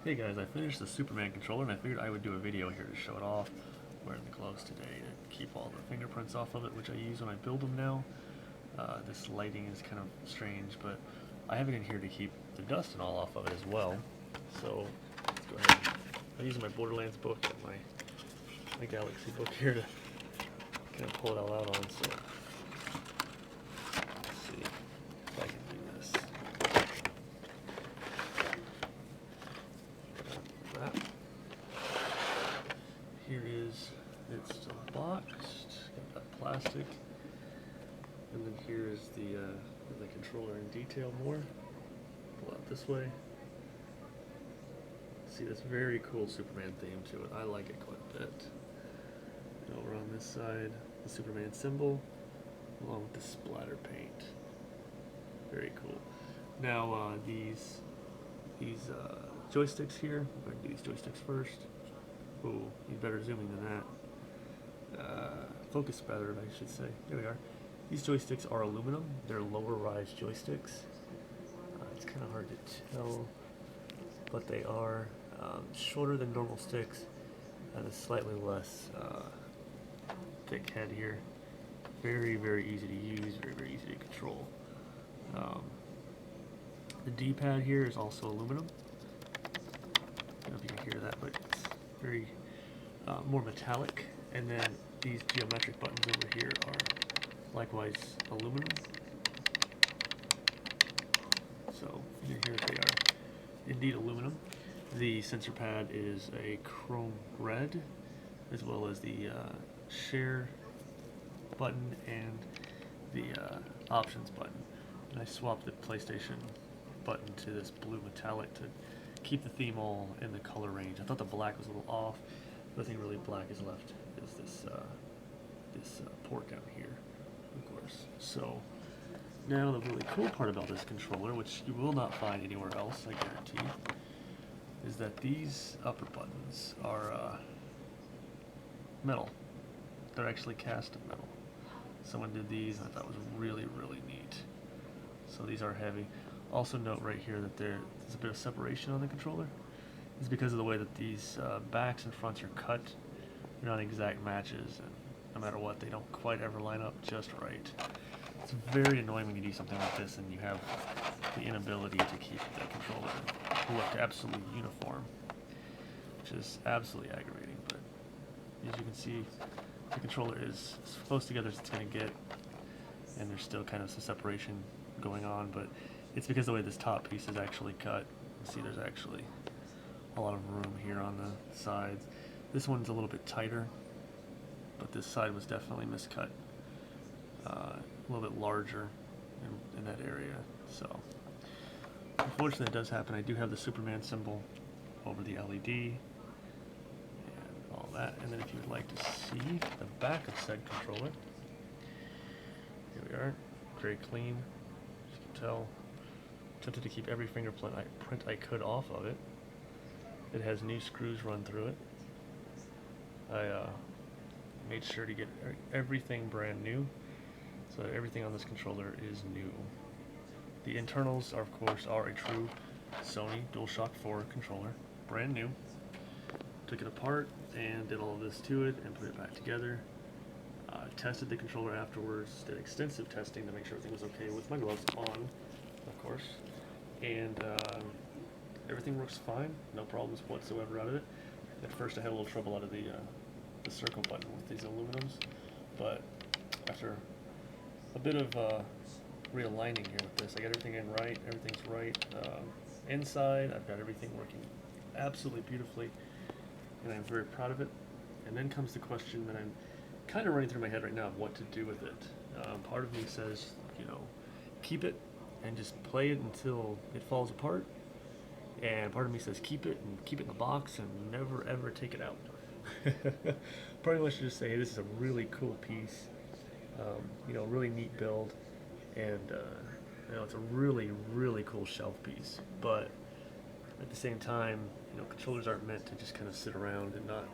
Hey guys, I finished the Superman controller and I figured I would do a video here to show it off. Wearing the gloves today to keep all the fingerprints off of it, which I use when I build them now. This lighting is kind of strange, but I have it in here to keep the dust and all off of it as well. So let's go ahead. I'm using my Borderlands book and my Galaxy book here to kind of pull it all out on. So let's see if I can do this. That. Here is, it's still boxed, got that plastic, and then here is the controller in detail more. Pull out this way. See this very cool Superman theme to it. I like it quite a bit. And over on this side, the Superman symbol, along with the splatter paint. Very cool. Now these joysticks here, I'm going to do these joysticks first. Ooh, you better zoom in than that. Focus better, I should say. There we are. These joysticks are aluminum. They're lower rise joysticks. It's kind of hard to tell, but they are shorter than normal sticks and a slightly less thick head here. Very, very easy to use, very, very easy to control. The D-pad here is also aluminum. I don't know if you can hear that, but it's very more metallic. And then these geometric buttons over here are likewise aluminum. So you can hear they are indeed aluminum. The sensor pad is a chrome red, as well as the share button and the options button. And I swapped the PlayStation button to this blue metallic to keep the theme all in the color range. I thought the black was a little off. The thing really black is left is this port down here, of course. So now the really cool part about this controller, which you will not find anywhere else, I guarantee, is that these upper buttons are metal. They're actually cast of metal. Someone did these and I thought was really, really neat. So these are heavy. Also note right here that there's a bit of separation on the controller. It's because of the way that these backs and fronts are cut. They're not exact matches, and no matter what, they don't quite ever line up just right. It's very annoying when you do something like this and you have the inability to keep the controller look absolutely uniform, which is absolutely aggravating. But as you can see, the controller is as close together as it's going to get, and there's still kind of some separation going on, but it's because of the way this top piece is actually cut. You see there's actually a lot of room here on the sides. This one's a little bit tighter, but this side was definitely miscut. A little bit larger in that area. So unfortunately it does happen. I do have the Superman symbol over the LED and all that. And then if you would like to see the back of said controller, here we are, very clean, as you can tell. Attempted to keep every fingerprint I could off of it. It has new screws run through it. I made sure to get everything brand new, so that everything on this controller is new. The internals are, of course, are a true Sony DualShock 4 controller, brand new. Took it apart and did all of this to it and put it back together. Tested the controller afterwards, did extensive testing to make sure everything was okay with my gloves on, of course. And everything works fine, no problems whatsoever out of it. At first I had a little trouble out of the circle button with these aluminums, but after a bit of realigning here with this, I got everything in right, everything's right. Inside, I've got everything working absolutely beautifully, and I'm very proud of it. And then comes the question that I'm kind of running through my head right now of what to do with it. Part of me says, you know, keep it and just play it until it falls apart. And part of me says keep it and keep it in the box and never ever take it out. Part of me should just say, hey, this is a really cool piece, you know, really neat build, and you know, it's a really, really cool shelf piece. But at the same time, you know, controllers aren't meant to just kind of sit around and not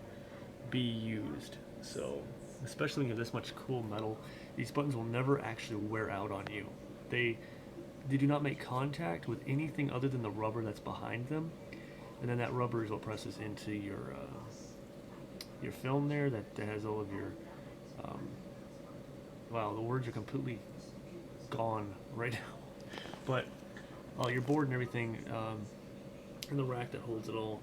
be used. So, especially when you have this much cool metal, these buttons will never actually wear out on you. They do not make contact with anything other than the rubber that's behind them. and then that rubber is what presses into your film there that has all of your um, wow, the words are completely gone right now. But your board and everything, and the rack that holds it all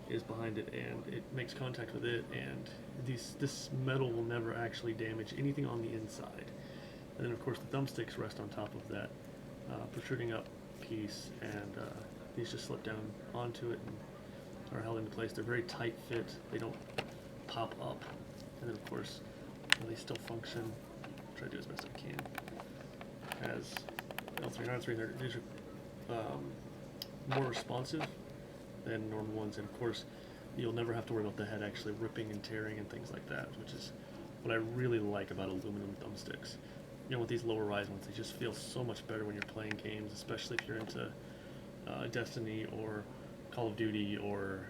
is behind it, and it makes contact with it, and this metal will never actually damage anything on the inside. And then of course the thumbsticks rest on top of that protruding up piece, and these just slip down onto it and are held into place. They're very tight fit. They don't pop up. And then of course they still function. Try to do as best I can. As L300, these are more responsive than normal ones, and of course you'll never have to worry about the head actually ripping and tearing and things like that, which is what I really like about aluminum thumbsticks. You know, with these lower rise ones, they just feel so much better when you're playing games, especially if you're into Destiny or Call of Duty or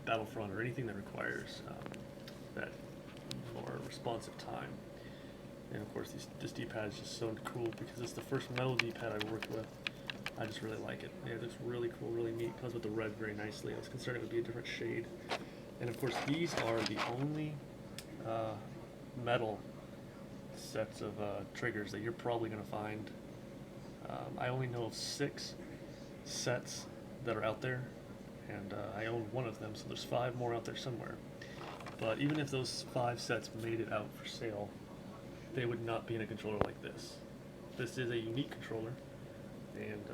Battlefront or anything that requires that more responsive time. And of course this D-pad is just so cool because it's the first metal D-pad I've worked with. I just really like it. It looks really cool, really neat. Comes with the red very nicely. I was concerned it would be a different shade. And of course these are the only metal sets of triggers that you're probably going to find. I only know of 6 sets that are out there, and I own one of them, so there's 5 more out there somewhere. But even if those 5 sets made it out for sale, they would not be in a controller like this. This is a unique controller, and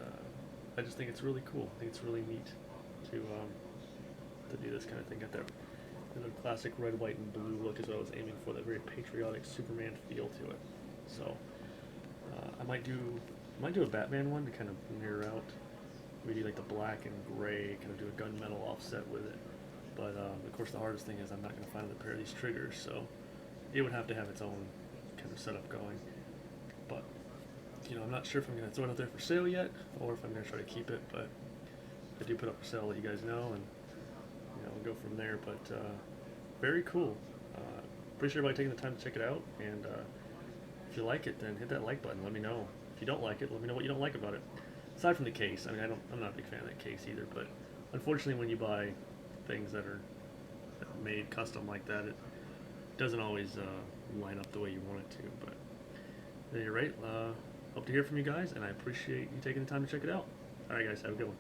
I just think it's really cool. I think it's really neat to do this kind of thing. Got that classic red, white, and blue look is what I was aiming for. That very patriotic Superman feel to it. So I might do a Batman one to kind of mirror out. Maybe like the black and gray, kind of do a gunmetal offset with it. But of course the hardest thing is I'm not going to find another pair of these triggers, so it would have to have its own kind of setup going. But you know, I'm not sure if I'm going to throw it out there for sale yet, or if I'm going to try to keep it. But if I do put up for sale, I'll let you guys know, and you know, we'll go from there. But very cool. Appreciate everybody taking the time to check it out, and if you like it, then hit that like button. Let me know. If you don't like it, let me know what you don't like about it. Aside from the case, I mean, I'm not a big fan of that case either. But unfortunately, when you buy things that are made custom like that, it doesn't always line up the way you want it to. But at any rate, hope to hear from you guys, and I appreciate you taking the time to check it out. All right, guys, have a good one.